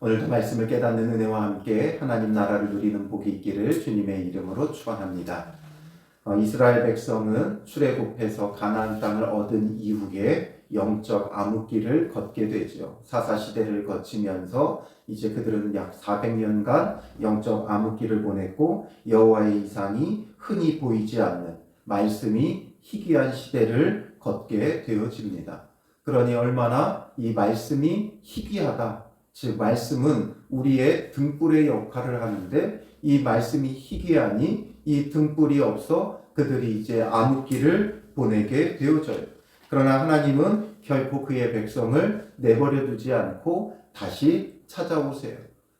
오늘도 말씀을 깨닫는 은혜와 함께 하나님 나라를 누리는 복이 있기를 주님의 이름으로 축원합니다. 이스라엘 백성은 출애굽해서 가나안 땅을 얻은 이후에 영적 암흑기를 걷게 되죠. 사사시대를 거치면서 이제 그들은 약 400년간 영적 암흑기를 보냈고 여호와의 이상이 흔히 보이지 않는 말씀이 희귀한 시대를 걷게 되어집니다. 그러니 얼마나 이 말씀이 희귀하다, 즉 말씀은 우리의 등불의 역할을 하는데 이 말씀이 희귀하니 이 등불이 없어 그들이 이제 암흑기를 보내게 되어져요. 그러나 하나님은 결코 그의 백성을 내버려 두지 않고 다시 찾아오세요.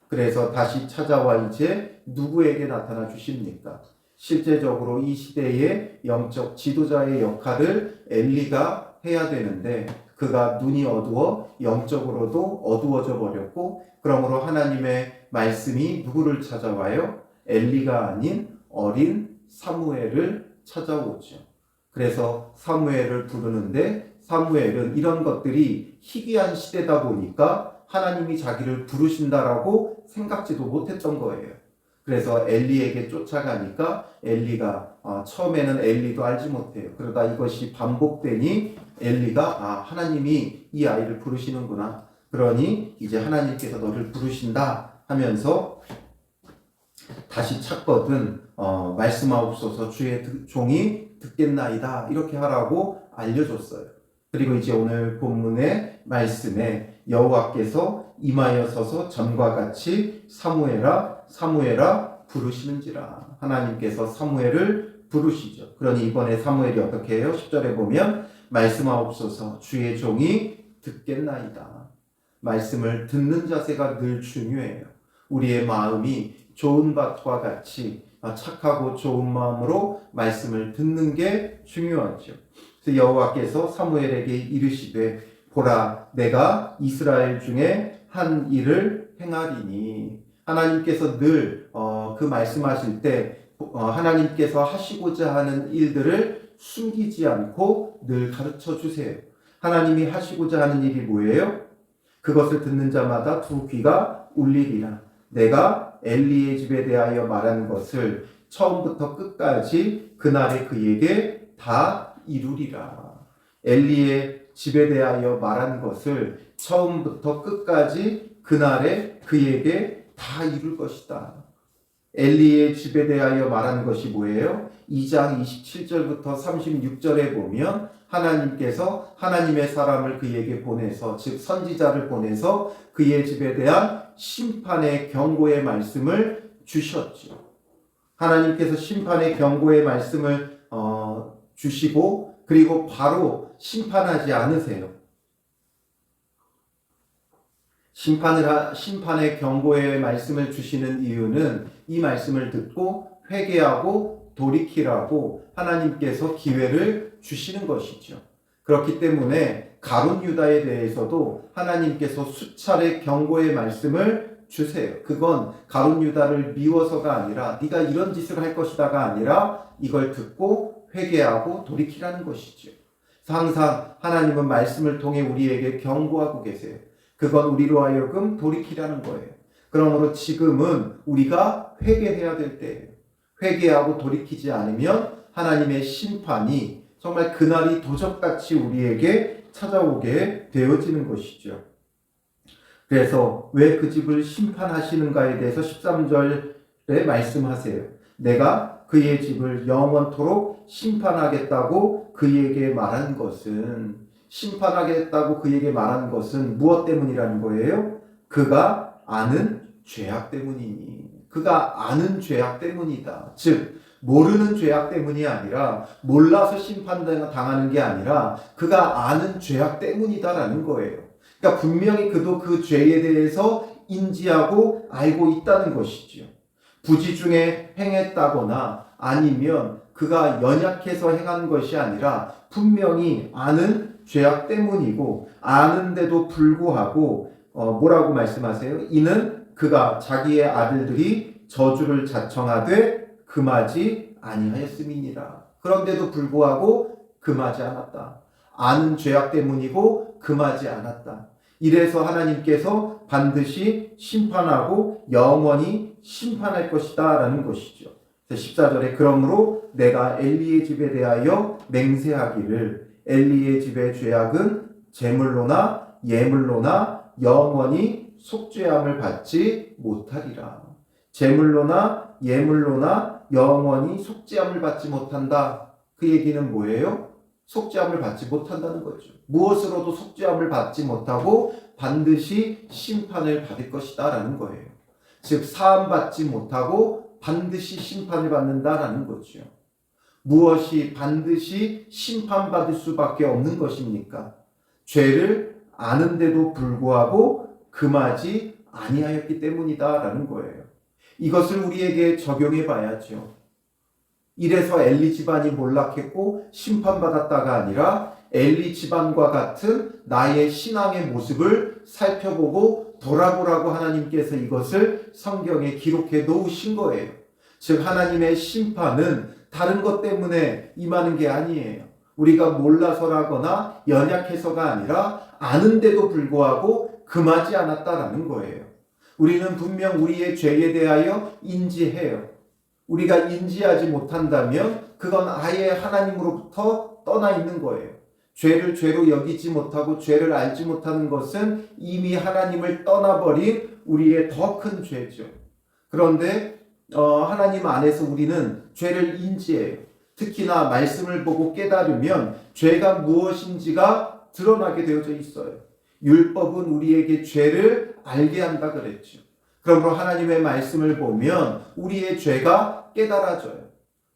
그래서 다시 찾아와 이제 누구에게 나타나 주십니까? 실제적으로 이 시대의 영적 지도자의 역할을 엘리가 해야 되는데 그가 눈이 어두워 영적으로도 어두워져 버렸고, 그러므로 하나님의 말씀이 누구를 찾아와요? 엘리가 아닌 어린 사무엘을 찾아오죠. 그래서 사무엘을 부르는데 사무엘은 이런 것들이 희귀한 시대다 보니까 하나님이 자기를 부르신다라고 생각지도 못했던 거예요. 그래서 엘리에게 쫓아가니까 엘리가 처음에는 엘리도 알지 못해요. 그러다 이것이 반복되니 엘리가 하나님이 이 아이를 부르시는구나. 그러니 이제 하나님께서 너를 부르신다 하면서 다시 찾거든 말씀하옵소서 주의 종이 듣겠나이다 이렇게 하라고 알려줬어요. 그리고 이제 오늘 본문의 말씀에 여호와께서 임하여 서서 전과 같이 사무엘아 사무엘아 부르시는지라. 하나님께서 사무엘을 부르시죠. 그러니 이번에 사무엘이 어떻게 해요? 10절에 보면 말씀하옵소서 주의 종이 듣겠나이다. 말씀을 듣는 자세가 늘 중요해요. 우리의 마음이 좋은 밭과 같이 착하고 좋은 마음으로 말씀을 듣는 게 중요하죠. 그래서 여호와께서 사무엘에게 이르시되 보라 내가 이스라엘 중에 한 일을 행하리니. 하나님께서 늘 그 말씀하실 때 하나님께서 하시고자 하는 일들을 숨기지 않고 늘 가르쳐 주세요. 하나님이 하시고자 하는 일이 뭐예요? 그것을 듣는 자마다 두 귀가 울리리라. 내가 엘리의 집에 대하여 말한 것을 처음부터 끝까지 그날에 그에게 다 이루리라. 엘리의 집에 대하여 말한 것을 처음부터 끝까지 그날에 그에게 다 이룰 것이다. 엘리의 집에 대하여 말한 것이 뭐예요? 2장 27절부터 36절에 보면 하나님께서 하나님의 사람을 그에게 보내서, 즉 선지자를 보내서 그의 집에 대한 심판의 경고의 말씀을 주셨죠. 하나님께서 심판의 경고의 말씀을 주시고 그리고 바로 심판하지 않으세요. 심판의 경고의 말씀을 주시는 이유는 이 말씀을 듣고 회개하고 돌이키라고 하나님께서 기회를 주시는 것이죠. 그렇기 때문에 가룟 유다에 대해서도 하나님께서 수차례 경고의 말씀을 주세요. 그건 가룟 유다를 미워서가 아니라 네가 이런 짓을 할 것이다가 아니라 이걸 듣고 회개하고 돌이키라는 것이죠. 항상 하나님은 말씀을 통해 우리에게 경고하고 계세요. 그건 우리로 하여금 돌이키라는 거예요. 그러므로 지금은 우리가 회개해야 될 때예요. 회개하고 돌이키지 않으면 하나님의 심판이 정말 그날이 도적같이 우리에게 찾아오게 되어지는 것이죠. 그래서 왜 그 집을 심판하시는가에 대해서 13절에 말씀하세요. 내가 그의 집을 영원토록 심판하겠다고 그에게 말한 것은, 심판하겠다고 그에게 말한 것은 무엇 때문이라는 거예요? 그가 아는 죄악 때문이니. 그가 아는 죄악 때문이다. 즉 모르는 죄악 때문이 아니라, 몰라서 심판당하는 게 아니라 그가 아는 죄악 때문이다라는 거예요. 그러니까 분명히 그도 그 죄에 대해서 인지하고 알고 있다는 것이죠. 부지 중에 행했다거나 아니면 그가 연약해서 행한 것이 아니라 분명히 아는 죄악 때문이고, 아는데도 불구하고 뭐라고 말씀하세요? 이는 그가 자기의 아들들이 저주를 자청하되 금하지 아니하였음이니라. 그런데도 불구하고 금하지 않았다. 아는 죄악 때문이고 금하지 않았다. 이래서 하나님께서 반드시 심판하고 영원히 심판할 것이다 라는 것이죠. 14절에 그러므로 내가 엘리의 집에 대하여 맹세하기를 엘리의 집의 죄악은 제물로나 예물로나 영원히 속죄함을 받지 못하리라. 제물로나 예물로나 영원히 속죄함을 받지 못한다. 그 얘기는 뭐예요? 속죄함을 받지 못한다는 거죠. 무엇으로도 속죄함을 받지 못하고 반드시 심판을 받을 것이다 라는 거예요. 즉 사함받지 못하고 반드시 심판을 받는다라는 거죠. 무엇이 반드시 심판받을 수밖에 없는 것입니까? 죄를 아는데도 불구하고 금하지 아니하였기 때문이다라는 거예요. 이것을 우리에게 적용해 봐야죠. 이래서 엘리 집안이 몰락했고 심판받았다가 아니라 엘리 집안과 같은 나의 신앙의 모습을 살펴보고 돌아보라고 하나님께서 이것을 성경에 기록해 놓으신 거예요. 즉 하나님의 심판은 다른 것 때문에 임하는 게 아니에요. 우리가 몰라서라거나 연약해서가 아니라 아는데도 불구하고 금하지 않았다라는 거예요. 우리는 분명 우리의 죄에 대하여 인지해요. 우리가 인지하지 못한다면 그건 아예 하나님으로부터 떠나 있는 거예요. 죄를 죄로 여기지 못하고 죄를 알지 못하는 것은 이미 하나님을 떠나버린 우리의 더 큰 죄죠. 그런데 하나님 안에서 우리는 죄를 인지해요. 특히나 말씀을 보고 깨달으면 죄가 무엇인지가 드러나게 되어져 있어요. 율법은 우리에게 죄를 알게 한다 그랬죠. 그러므로 하나님의 말씀을 보면 우리의 죄가 깨달아져요.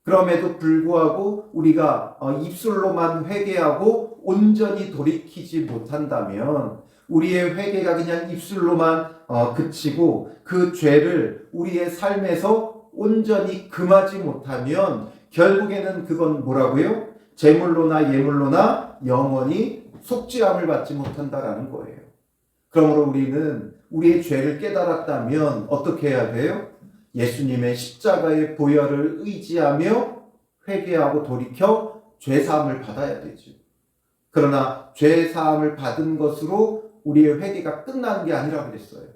그럼에도 불구하고 우리가 입술로만 회개하고 온전히 돌이키지 못한다면 우리의 회개가 그냥 입술로만 그치고 그 죄를 우리의 삶에서 온전히 금하지 못하면 결국에는 그건 뭐라고요? 제물로나 예물로나 영원히 속죄함을 받지 못한다라는 거예요. 그러므로 우리는 우리의 죄를 깨달았다면 어떻게 해야 돼요? 예수님의 십자가의 보혈을 의지하며 회개하고 돌이켜 죄사함을 받아야 되죠. 그러나 죄사함을 받은 것으로 우리의 회개가 끝나는 게 아니라 그랬어요.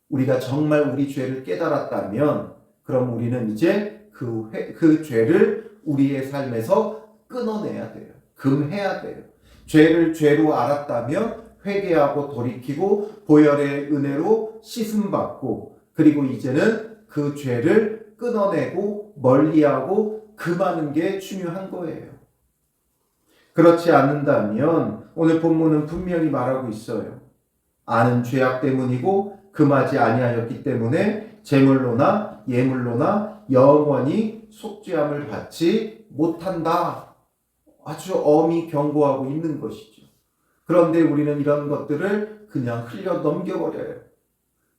우리가 정말 우리 죄를 깨달았다면 그럼 우리는 이제 그 죄를 우리의 삶에서 끊어내야 돼요. 금해야 돼요. 죄를 죄로 알았다면 회개하고 돌이키고 보혈의 은혜로 씻음받고 그리고 이제는 그 죄를 끊어내고 멀리하고 금하는 게 중요한 거예요. 그렇지 않는다면 오늘 본문은 분명히 말하고 있어요. 아는 죄악 때문이고 금하지 아니하였기 때문에 제물로나 예물로나 영원히 속죄함을 받지 못한다. 아주 엄히 경고하고 있는 것이죠. 그런데 우리는 이런 것들을 그냥 흘려 넘겨버려요.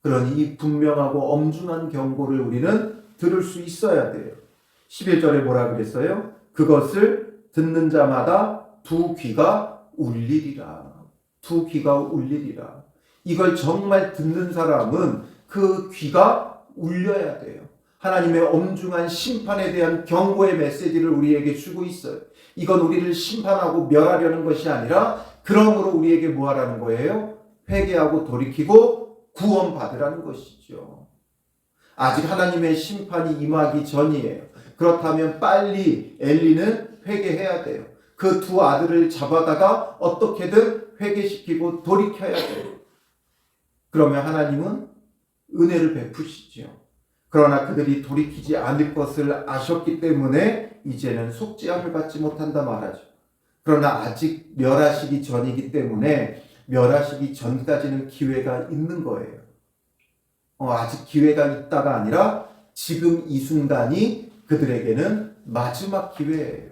그러니 이 분명하고 엄중한 경고를 우리는 들을 수 있어야 돼요. 11절에 뭐라 그랬어요? 그것을 듣는 자마다 두 귀가 울리리라. 두 귀가 울리리라. 이걸 정말 듣는 사람은 그 귀가 울려야 돼요. 하나님의 엄중한 심판에 대한 경고의 메시지를 우리에게 주고 있어요. 이건 우리를 심판하고 멸하려는 것이 아니라 그러므로 우리에게 뭐 하라는 거예요? 회개하고 돌이키고 구원받으라는 것이죠. 아직 하나님의 심판이 임하기 전이에요. 그렇다면 빨리 엘리는 회개해야 돼요. 그 두 아들을 잡아다가 어떻게든 회개시키고 돌이켜야 돼요. 그러면 하나님은 은혜를 베푸시죠. 그러나 그들이 돌이키지 않을 것을 아셨기 때문에 이제는 속죄함을 받지 못한다 말하죠. 그러나 아직 멸하시기 전이기 때문에 멸하시기 전까지는 기회가 있는 거예요. 아직 기회가 있다가 아니라 지금 이 순간이 그들에게는 마지막 기회예요.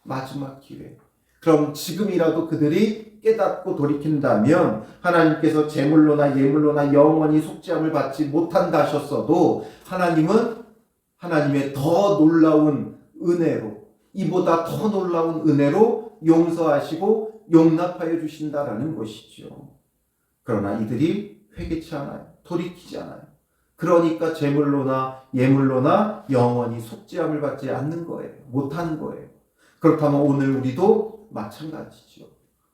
마지막 기회. 그럼 지금이라도 그들이 깨닫고 돌이킨다면 하나님께서 제물로나 예물로나 영원히 속죄함을 받지 못한다 하셨어도 하나님은 하나님의 더 놀라운 은혜로 이보다 더 놀라운 은혜로 용서하시고 용납하여 주신다라는 것이죠. 그러나 이들이 회개치 않아요. 돌이키지 않아요. 그러니까 제물로나 예물로나 영원히 속죄함을 받지 않는 거예요. 못하는 거예요. 그렇다면 오늘 우리도 마찬가지죠.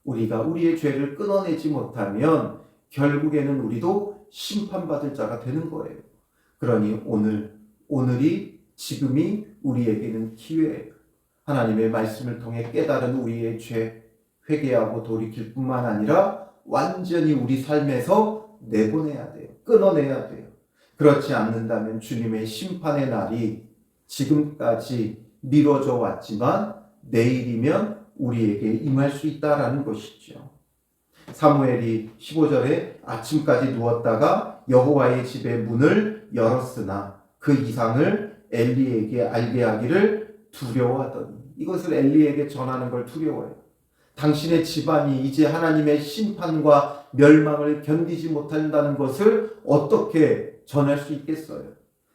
우리가 우리의 죄를 끊어내지 못하면 결국에는 우리도 심판받을 자가 되는 거예요. 그러니 오늘이 지금이 우리에게는 기회예요. 하나님의 말씀을 통해 깨달은 우리의 죄 회개하고 돌이킬 뿐만 아니라 완전히 우리 삶에서 내보내야 돼요. 끊어내야 돼요. 그렇지 않는다면 주님의 심판의 날이 지금까지 미뤄져 왔지만 내일이면 우리에게 임할 수 있다라는 것이죠. 사무엘이 15절에 아침까지 누웠다가 여호와의 집의 문을 열었으나 그 이상을 엘리에게 알게 하기를 두려워하더니, 이것을 엘리에게 전하는 걸 두려워해요. 당신의 집안이 이제 하나님의 심판과 멸망을 견디지 못한다는 것을 어떻게 전할 수 있겠어요?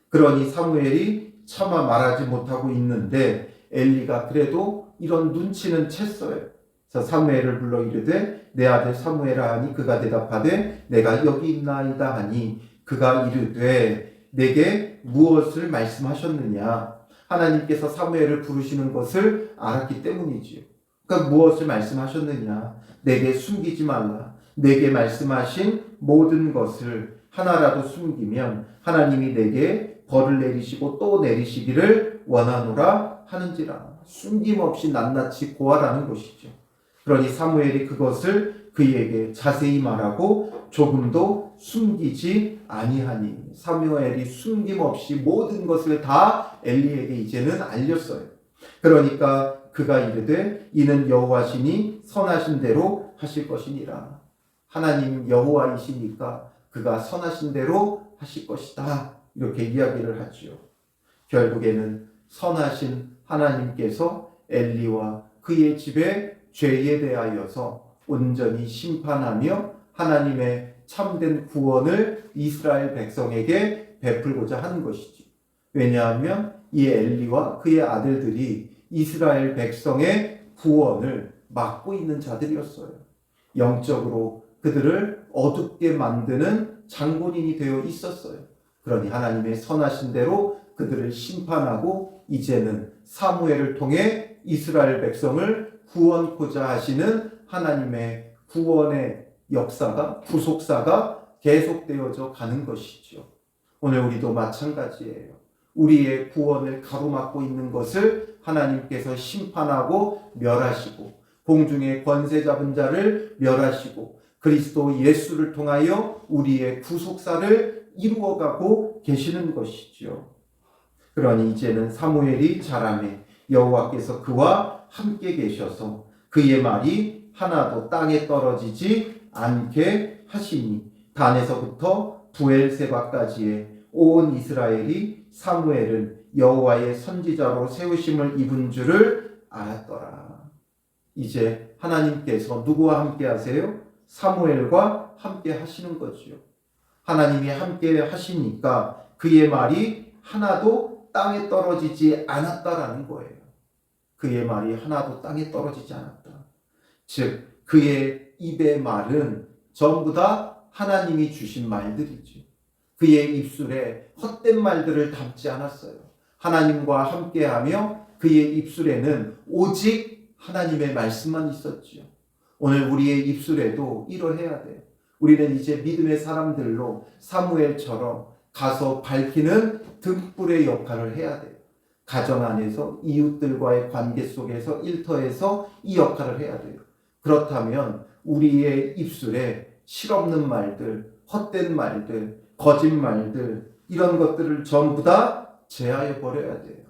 그러니 사무엘이 차마 말하지 못하고 있는데 엘리가 그래도 이런 눈치는 챘어요. 그래서 사무엘을 불러 이르되 내 아들 사무엘아 하니 그가 대답하되 내가 여기 있나이다 하니 그가 이르되 내게 무엇을 말씀하셨느냐? 하나님께서 사무엘을 부르시는 것을 알았기 때문이지요. 그러니까 무엇을 말씀하셨느냐? 내게 숨기지 말라. 내게 말씀하신 모든 것을 하나라도 숨기면 하나님이 내게 벌을 내리시고 또 내리시기를 원하노라 하는지라. 숨김없이 낱낱이 고하라는 것이죠. 그러니 사무엘이 그것을 그에게 자세히 말하고 조금도 숨기지 아니하니, 사무엘이 숨김없이 모든 것을 다 엘리에게 이제는 알렸어요. 그러니까 그가 이르되 이는 여호와시니 선하신 대로 하실 것이니라. 하나님 여호와이시니까 그가 선하신 대로 하실 것이다, 이렇게 이야기를 하지요. 결국에는 선하신 하나님께서 엘리와 그의 집의 죄에 대하여서 온전히 심판하며 하나님의 참된 구원을 이스라엘 백성에게 베풀고자 하는 것이지. 왜냐하면 이 엘리와 그의 아들들이 이스라엘 백성의 구원을 막고 있는 자들이었어요. 영적으로 그들을 어둡게 만드는 장본인이 되어 있었어요. 그러니 하나님의 선하신 대로 그들을 심판하고 이제는 사무엘을 통해 이스라엘 백성을 구원코자 하시는 하나님의 구원의 역사가, 구속사가 계속되어져 가는 것이죠. 오늘 우리도 마찬가지예요. 우리의 구원을 가로막고 있는 것을 하나님께서 심판하고 멸하시고 공중의 권세 잡은 자를 멸하시고 그리스도 예수를 통하여 우리의 구속사를 이루어가고 계시는 것이죠. 그러니 이제는 사무엘이 자라매 여호와께서 그와 함께 계셔서 그의 말이 하나도 땅에 떨어지지 않게 하시니 단에서부터 부엘세바까지의 온 이스라엘이 사무엘을 여호와의 선지자로 세우심을 입은 줄을 알았더라. 이제 하나님께서 누구와 함께 하세요? 사무엘과 함께 하시는 거지요. 하나님이 함께 하시니까 그의 말이 하나도 땅에 떨어지지 않았다라는 거예요. 그의 말이 하나도 땅에 떨어지지 않았다. 즉 그의 입의 말은 전부 다 하나님이 주신 말들이죠. 그의 입술에 헛된 말들을 담지 않았어요. 하나님과 함께하며 그의 입술에는 오직 하나님의 말씀만 있었지요. 오늘 우리의 입술에도 이러해야 돼요. 우리는 이제 믿음의 사람들로 사무엘처럼 가서 밝히는 등불의 역할을 해야 돼요. 가정 안에서 이웃들과의 관계 속에서 일터에서 이 역할을 해야 돼요. 그렇다면 우리의 입술에 실없는 말들, 헛된 말들, 거짓말들, 이런 것들을 전부 다 제하여 버려야 돼요.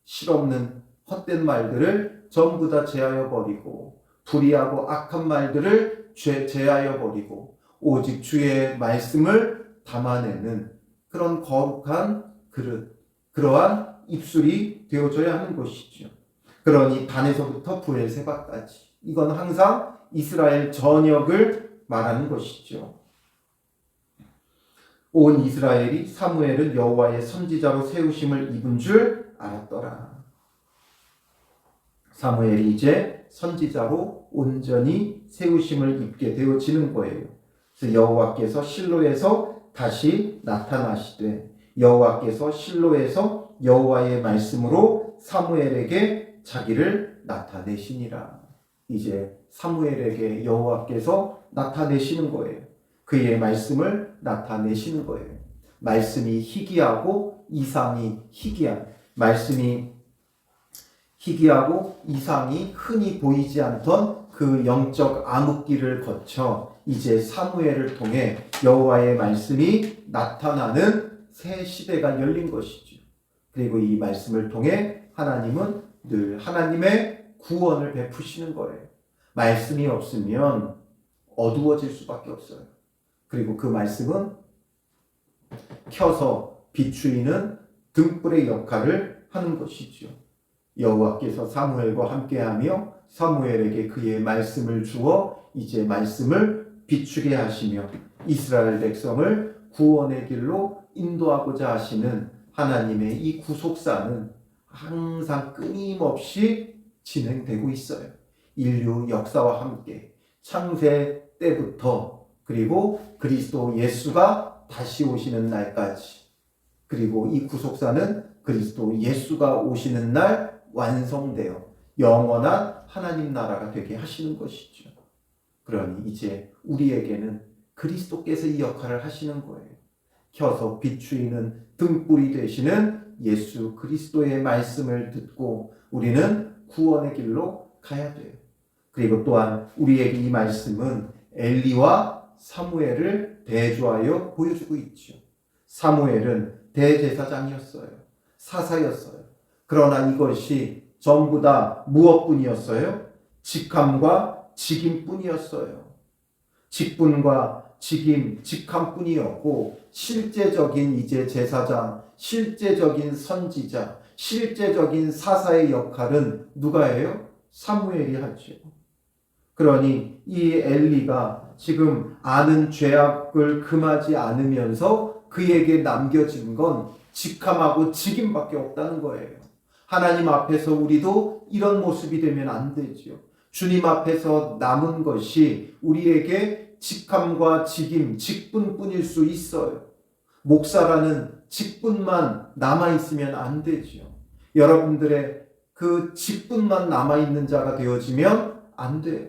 실없는 헛된 말들을 전부 다 제하여 버리고 불의하고 악한 말들을 제하여 버리고 오직 주의 말씀을 담아내는 그런 거룩한 그릇, 그러한 입술이 되어줘야 하는 것이죠. 그러니 단에서부터 부엘세바까지, 이건 항상 이스라엘 전역을 말하는 것이죠. 온 이스라엘이 사무엘을 여호와의 선지자로 세우심을 입은 줄 알았더라. 사무엘이 이제 선지자로 온전히 세우심을 입게 되어지는 거예요. 그래서 여호와께서 실로에서 다시 나타나시되 여호와께서 실로에서 여호와의 말씀으로 사무엘에게 자기를 나타내시니라. 이제 사무엘에게 여호와께서 나타내시는 거예요. 그의 말씀을 나타내시는 거예요. 말씀이 희귀하고 이상이 희귀한, 말씀이 희귀하고 이상이 흔히 보이지 않던 그 영적 암흑기를 거쳐 이제 사무엘을 통해 여호와의 말씀이 나타나는 새 시대가 열린 것이죠. 그리고 이 말씀을 통해 하나님은 늘 하나님의 구원을 베푸시는 거예요. 말씀이 없으면 어두워질 수밖에 없어요. 그리고 그 말씀은 켜서 비추이는 등불의 역할을 하는 것이죠. 여호와께서 사무엘과 함께하며 사무엘에게 그의 말씀을 주어 이제 말씀을 비추게 하시며 이스라엘 백성을 구원의 길로 인도하고자 하시는 하나님의 이 구속사는 항상 끊임없이 진행되고 있어요. 인류 역사와 함께 창세 때부터 그리고 그리스도 예수가 다시 오시는 날까지, 그리고 이 구속사는 그리스도 예수가 오시는 날 완성되어 영원한 하나님 나라가 되게 하시는 것이죠. 그러니 이제 우리에게는 그리스도께서 이 역할을 하시는 거예요. 켜서 비추이는 등불이 되시는 예수 그리스도의 말씀을 듣고 우리는 구원의 길로 가야 돼요. 그리고 또한 우리에게 이 말씀은 엘리와 사무엘을 대조하여 보여주고 있죠. 사무엘은 대제사장이었어요. 사사였어요. 그러나 이것이 전부 다 무엇뿐이었어요? 직함과 직임뿐이었어요. 직분과 직임, 직함뿐이었고 실제적인 이제 제사장, 실제적인 선지자, 실제적인 사사의 역할은 누가 해요? 사무엘이 하죠. 그러니 이 엘리가 지금 아는 죄악을 금하지 않으면서 그에게 남겨진 건 직함하고 직임밖에 없다는 거예요. 하나님 앞에서 우리도 이런 모습이 되면 안 되죠. 주님 앞에서 남은 것이 우리에게 직함과 직임, 직분뿐일 수 있어요. 목사라는 직분만 남아있으면 안 되죠. 여러분들의 그 직분만 남아있는 자가 되어지면 안 돼요.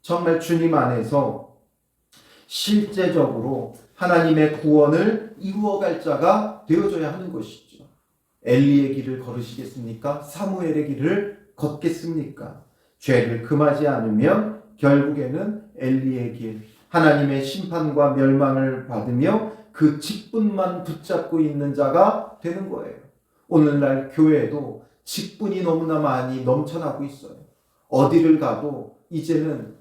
정말 주님 안에서 실제적으로 하나님의 구원을 이루어갈 자가 되어줘야 하는 것이죠. 엘리의 길을 걸으시겠습니까? 사무엘의 길을 걷겠습니까? 죄를 금하지 않으면 결국에는 엘리의 길, 하나님의 심판과 멸망을 받으며 그 직분만 붙잡고 있는 자가 되는 거예요. 오늘날 교회도 직분이 너무나 많이 넘쳐나고 있어요. 어디를 가도 이제는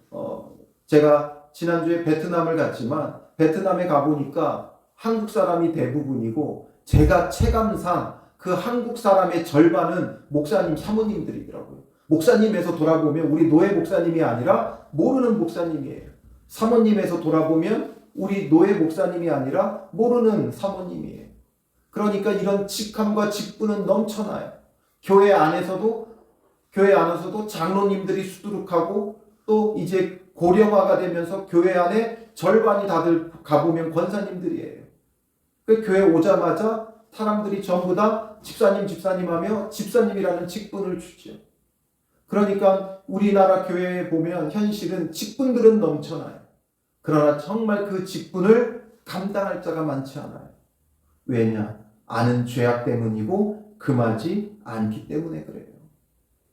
제가 지난주에 베트남을 갔지만 베트남에 가보니까 한국 사람이 대부분이고 제가 체감상 그 한국 사람의 절반은 목사님, 사모님들이더라고요. 목사님에서 돌아보면 우리 노예 목사님이 아니라 모르는 목사님이에요. 사모님에서 돌아보면 우리 노예 목사님이 아니라 모르는 사모님이에요. 그러니까 이런 직함과 직분은 넘쳐나요. 교회 안에서도 장로님들이 수두룩하고 또 이제 고령화가 되면서 교회 안에 절반이 다들 가보면 권사님들이에요. 그 교회 오자마자 사람들이 전부 다 집사님 하며 집사님이라는 직분을 주죠. 그러니까 우리나라 교회에 보면 현실은 직분들은 넘쳐나요. 그러나 정말 그 직분을 감당할 자가 많지 않아요. 왜냐? 아는 죄악 때문이고 금하지 않기 때문에 그래요.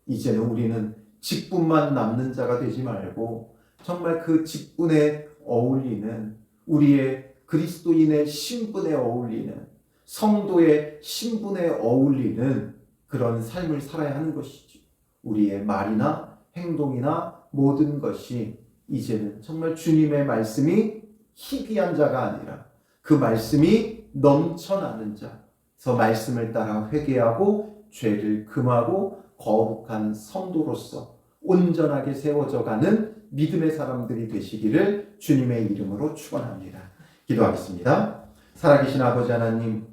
이제는 우리는 직분만 남는 자가 되지 말고 정말 그 직분에 어울리는 우리의 그리스도인의 신분에 어울리는 성도의 신분에 어울리는 그런 삶을 살아야 하는 것이죠. 우리의 말이나 행동이나 모든 것이 이제는 정말 주님의 말씀이 희귀한 자가 아니라 그 말씀이 넘쳐나는 자, 그래서 말씀을 따라 회개하고 죄를 금하고 거룩한 성도로서 온전하게 세워져 가는 믿음의 사람들이 되시기를 주님의 이름으로 축원합니다. 기도하겠습니다. 살아계신 아버지 하나님,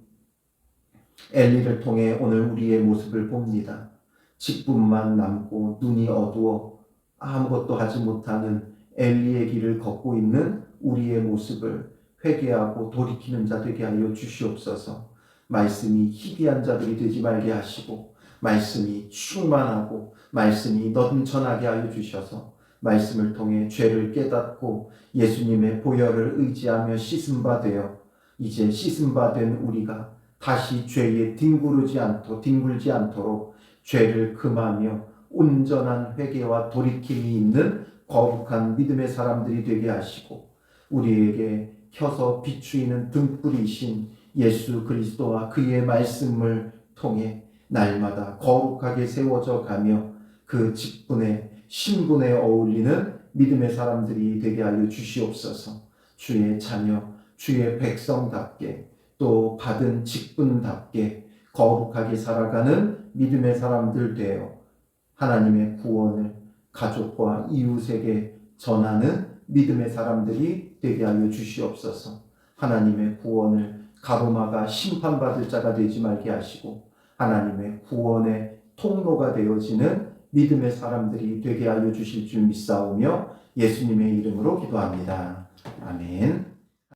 엘리를 통해 오늘 우리의 모습을 봅니다. 직분만 남고 눈이 어두워 아무것도 하지 못하는 엘리의 길을 걷고 있는 우리의 모습을 회개하고 돌이키는 자 되게 하여 주시옵소서. 말씀이 희귀한 자들이 되지 말게 하시고 말씀이 충만하고 말씀이 넘쳐나게 하여 주셔서 말씀을 통해 죄를 깨닫고 예수님의 보혈을 의지하며 씻음 바 되어 이제 씻음 바 된 우리가 다시 죄에 뒹굴지 않도록 죄를 금하며 온전한 회개와 돌이킴이 있는 거룩한 믿음의 사람들이 되게 하시고 우리에게 켜서 비추이는 등불이신 예수 그리스도와 그의 말씀을 통해 날마다 거룩하게 세워져 가며 그 직분에 신분에 어울리는 믿음의 사람들이 되게 하여 주시옵소서. 주의 자녀, 주의 백성답게 또 받은 직분답게 거룩하게 살아가는 믿음의 사람들 되어 하나님의 구원을 가족과 이웃에게 전하는 믿음의 사람들이 되게 하여 주시옵소서. 하나님의 구원을 가로막아 심판받을 자가 되지 말게 하시고 하나님의 구원의 통로가 되어지는 믿음의 사람들이 되게 하여 주실 줄 믿사오며 예수님의 이름으로 기도합니다. 아멘.